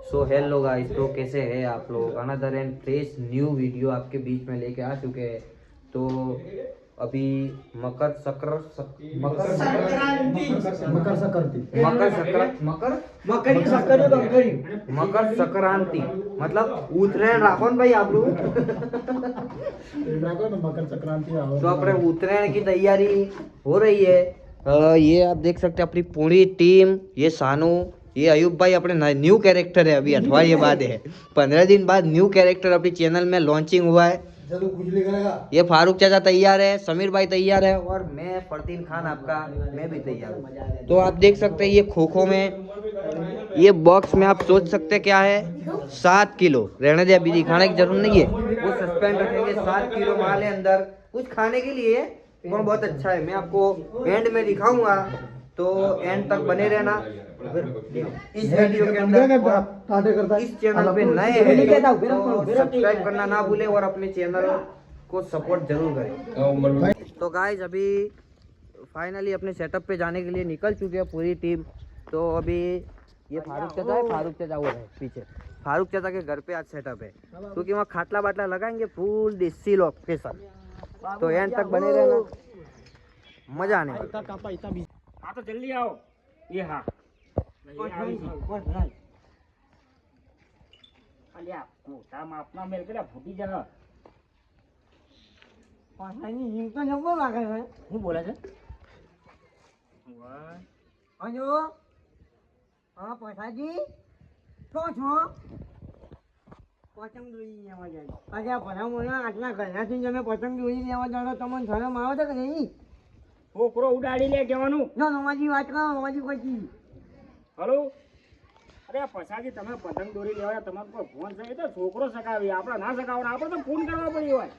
So hello guys, तो कैसे हैं आप लोग। Another and fresh new video आपके बीच में लेके आ चुके हैं। तो अभी मकर संक्रांति मकर संक्रांति मतलब उतरायण राखो भाई आप लोग। मकर संक्रांति तो अपने उतरायण की तैयारी हो रही है। ये आप देख सकते हैं अपनी पूरी टीम। ये सानू, ये अयूब भाई अपने न्यू कैरेक्टर है। अभी अठवाडिये बाद है, 15 दिन बाद न्यू कैरेक्टर अपनी चैनल में लॉन्चिंग हुआ है। ये फारूक चाचा तैयार है, समीर भाई तैयार है और मैं फरदीन खान आपका मैं भी तैयार हूँ। तो आप देख सकते हैं ये खो में ये बॉक्स में आप सोच सकते हैं क्या है, 7 किलो। रहने दे, अभी दिखाने की जरूरत नहीं है। वो सस्पेंड रखेंगे। 7 किलो माल है अंदर, कुछ खाने के लिए और बहुत अच्छा है। मैं आपको एंड में दिखाऊंगा, तो एंड तक बने रहना। इस वीडियो के अंदर इस चैनल पे नए हैं तो सब्सक्राइब करना ना भूले और अपने चैनल को सपोर्ट जरूर करें। तो गाइज अभी फाइनली अपने सेटअप पे जाने के लिए निकल चुके हैं पूरी टीम। तो अभी ये फारूक चाचा है, फारूक चाचा वो है पीछे। फारूक चाचा के घर पे आज सेटअप है क्योंकि वहाँ खाटला बाटला लगाएंगे फुल देसी लोकेशन। तो एंड तक बने रहना, मजा आने वाला। हाँ तो जल्दी आओ। ये हाँ अपना मेल के फूटी जगह હું બોલે છે? હલો, હા પછાજી શું છો? પતંગ દોરી લેવા જાય. આજે આ ભલામણા આટલા ઘરનાથી તમે પતંગ દોરી લેવા જાણો તમને શરમ આવે છે કે નહીં? છોકરો ઉડાડી લે કહેવાનું. ના નમાજી વાત કરો, નમાજી પછી. હલો, અરે પછાજી તમે પતંગ દોરી લેવા તમારો કોઈ ફોન છે? એ તો છોકરો સકાવી, આપણે ના સકાવવાના. આપણે તો ફોન કરવા પડી હોય.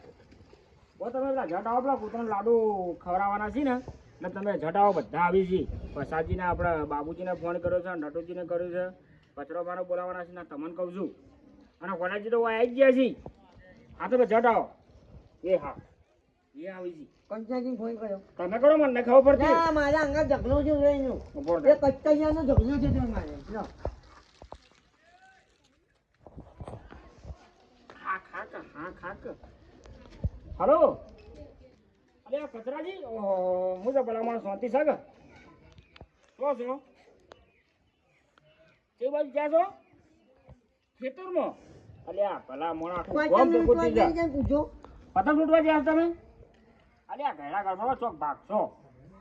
તમે પેલા જટાવો પેલા કૂતરાને લાડુ ખવડાવવાના છે ને એટલે તમે જટાવો બધા આવી છે. પછાજીને આપણે બાબુજીને ફોન કર્યો છે, નટુજીને કર્યો છે, કચરોબાને બોલાવવાના છે ને તમને કહું છું. અને વડાજી તો આવી જ ગયા છે. હા તો જટાવો. એ હા એ આવી છે. પંચાયતી ફોન કર્યો તમે કરો, મને નહીં ખબર પડતી. ના મારા અંગા ઝઘડો છે એનું. એ કચ્ચિયાનો ઝઘડો છે તે મારે. લો હા ખાક હા ખાક. હલો, અરે આ કચરાજી, હું તો ભલામણ શાંતિ છે કે શું છો? તે બાજુ ક્યાં છો? ખેતરમાં? અરે આ ભલામણ આખું ગામ ભેગું થઈ જાય. પતંગ લૂંટવા ગયા તમે? અરે આ ઘેડા ઘરમાં ચોક ભાગશો.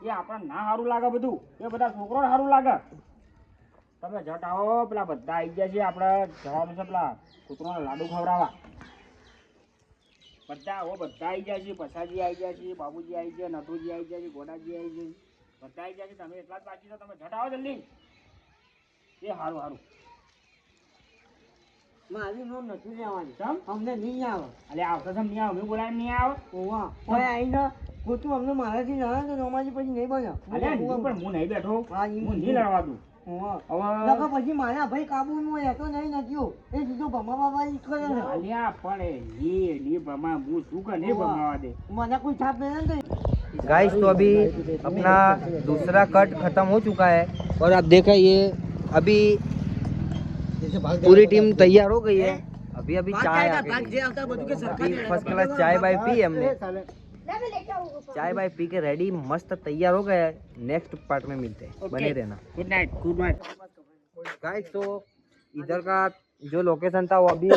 એ આપણને ના સારું લાગે બધું. એ બધા છોકરોને સારું લાગે. તમે જટ આવો, પેલા બધા આવી ગયા છે. આપણે જવાનું છે પેલા કૂતરોને લાડુ ખવડાવવા. બધા બધા આવી ગયા છે. પછાજી આવી ગયા છે, બાબુજી આવી ગયા, નટુજી આવી ગયા છે, ગોડાજી આવી ગયા છે, બધા આવી ગયા છે. તમે એટલા જ બાકી છો. તમે જટ આવો જલ્દી. એ સારું સારું. મારું નામ નથી લેવાનું. કેમ? અમને નહીં આવે. અરે આવતો છે નહીં આવે. હું બોલાય નહીં આવે. ઓવા કોઈ આવીને ખોટું અમને મારાથી ના તો નમાજી પછી નહીં બન્યો. અરે પણ હું નહીં બેઠો. હા, હું નહીં લડવા દઉં. ઓવા પછી મારા ભાઈ કાબુમાં રહેતો નહીં નથી. એ સીધો ભમા બાબા ઈ કરે છે. અલ્યા પણ એ ની ભમા હું શું કે નહીં ભમાવા દે. મને કોઈ છાપ નહીં ને. गाइस तो अभी अपना दूसरा कट खत्म हो चुका है और आप देखा ये अभी पूरी टीम तैयार हो गई है। अभी अभी चाय आ गई, अभी फर्स्ट क्लास चाय बाय पी हमने। चाय बाय पी के रेडी मस्त तैयार हो गया है। नेक्स्ट पार्ट में मिलते हैं, बने रहना। Good night. Good night. Guys तो इधर का जो लोकेशन था वो अभी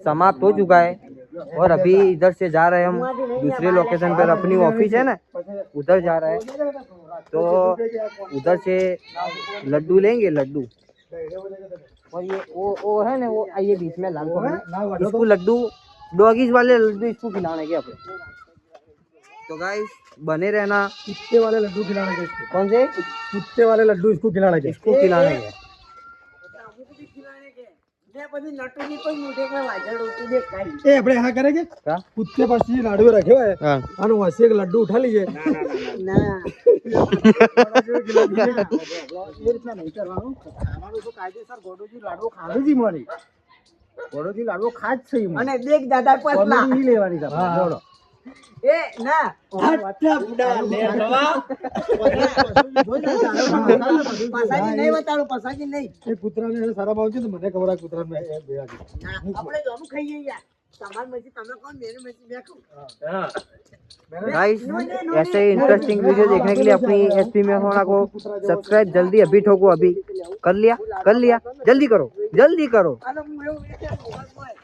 समाप्त हो चुका है और अभी इधर से जा रहे हैं हम दूसरे लोकेशन पर। अपनी ऑफिस है ना, उधर जा रहा है। तो उधर से लड्डू लेंगे, लड्डू। और ये वो है ना, वो ये बीच में लाल को इसको लड्डू, डॉगीज वाले लड्डू इसको खिलाने के अपने। तो गाइस बने रहना। कुत्ते वाले लड्डू खिलाने के इसको। कौन से कुत्ते वाले लड्डू इसको खिलाने के। इसको खिलाने के। પછી નટુજી કોઈ મોઢે પર વાજળ ઉઠી દેખાય. એ આપણે હા કરેંગે क्या? कुत्ते पास ये लाडू रखे हुए हाँ। और वहां से एक लड्डू उठा लीजिए। ના ये इतना नहीं करवानो। हमारे तो कायदेसर गोडोजी लाडू खावे जी मारी। गोडोजी लाडू खाज છે ઈ અને દેખ દાદા પતલા કોમેડી નહીં લેવાની છે. બોલો એ ના પસાજી નહીં બતાડું, પસાજી નહીં. એ કૂતરાને એને શરમ આવશે ને મને ખબર આ કૂતરાને એ બે વાગે. ના, આપણે જોનું ખાઈએ યાર. તમારી મરજી તમે કોણ, મેરી મરજી મેં ખાઉં. गाइस ऐसे ही इंटरेस्टिंग वीडियो देखने के लिए अपनी एसपी में होना को सब्सक्राइब जल्दी अभी ठोको, अभी कर लिया जल्दी करो આનો હું એવું વિચારું, ભાઈ.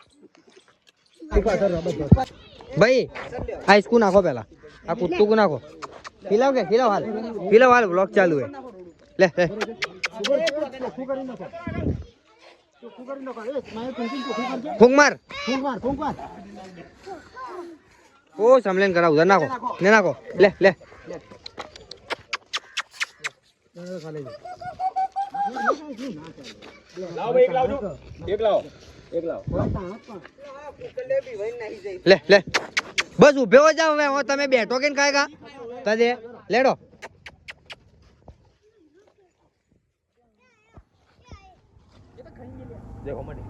भाई आ इसको नाखो पहला, आ कुत्तू को नाखो, खिलाओ हाल व्लॉग चालू है। ले फूंक मार ओ समलेन करा उधर नाखो, ने नाखो ले લાવો ભાઈ, એક લાવજો. એક લાવો. ले बस उभे हो जाओ, मैं તમે બેઠો કે ખાएगा તદે લેડો। देखो मनी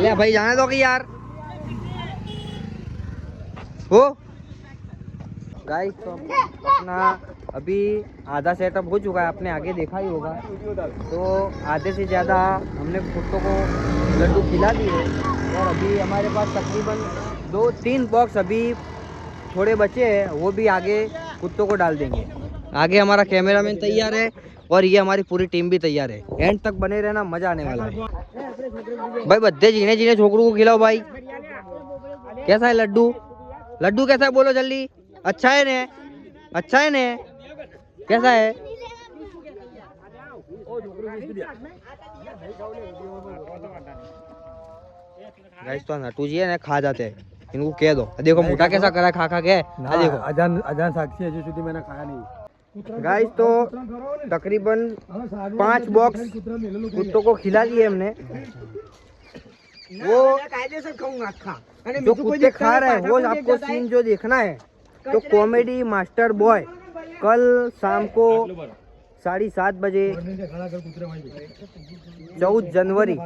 ले भाई जाने दो कि यार हो गाइस। तो अपना अभी आधा सेटअप हो चुका है, आपने आगे देखा ही होगा। तो आधे से ज़्यादा हमने कुत्तों को लड्डू खिला दिए और अभी हमारे पास तकरीबन 2-3 बॉक्स अभी थोड़े बचे हैं, वो भी आगे कुत्तों को डाल देंगे। आगे हमारा कैमरामैन तैयार है और ये हमारी पूरी टीम भी तैयार है। एंड तक बने रहना, मजा आने वाला है भाई। बद्दे जीने छोकरों को खिलाओ भाई। कैसा है लड्डू कैसा है बोलो जल्दी। अच्छा है ने कैसा है? गाइस तो नटू जी है ना, खा जाते हैं, इनको कह दो। देखो मोटा कैसा करा खा के। देखो અજાન સાક્ષી હજુ સુધી મેં ખાયા નહીં. गाइस तो तकरीबन 5 बॉक्स कुत्तों को खिला लिए हमने। वो કાયદેસર ખાઉં આખા. અને जो બીજું કોઈ कुत्ते खा रहे हैं वो देखता आपको सीन जो देखना है तो कॉमेडी मास्टर बॉय कल शाम को 7:30 बजे 14 जनवरी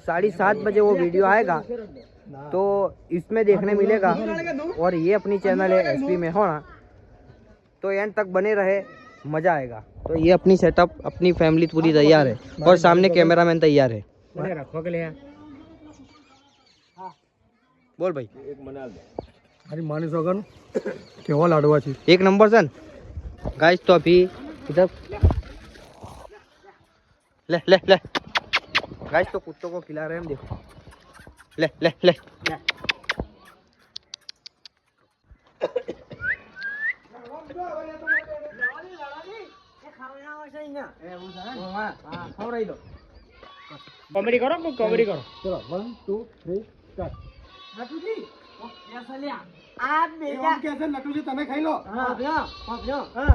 7:30 बजे वो वीडियो आएगा, तो इसमें देखने मिलेगा। और ये अपनी चैनल है एसपी में होना, तो एंड तक बने रहे, मजा आएगा। तो ये अपनी सेटअप, अपनी फैमिली पूरी तैयार है और सामने कैमरामैन तैयार है। बोल भाई। મારી માની સોગન કેવા લાડવા છે. एक नंबर सन गाइस। तो अभी इधर ले गाइस तो कुत्तों को खिला रहे हैं हम, देखो ले કોમેડી કરો, કોમેડી કરો. ચલો 1 2 3 સ્ટાર્ટ. નટુજી, આ બેજા કે છે નટુજી તમે ખાઈ લો. હા, હા.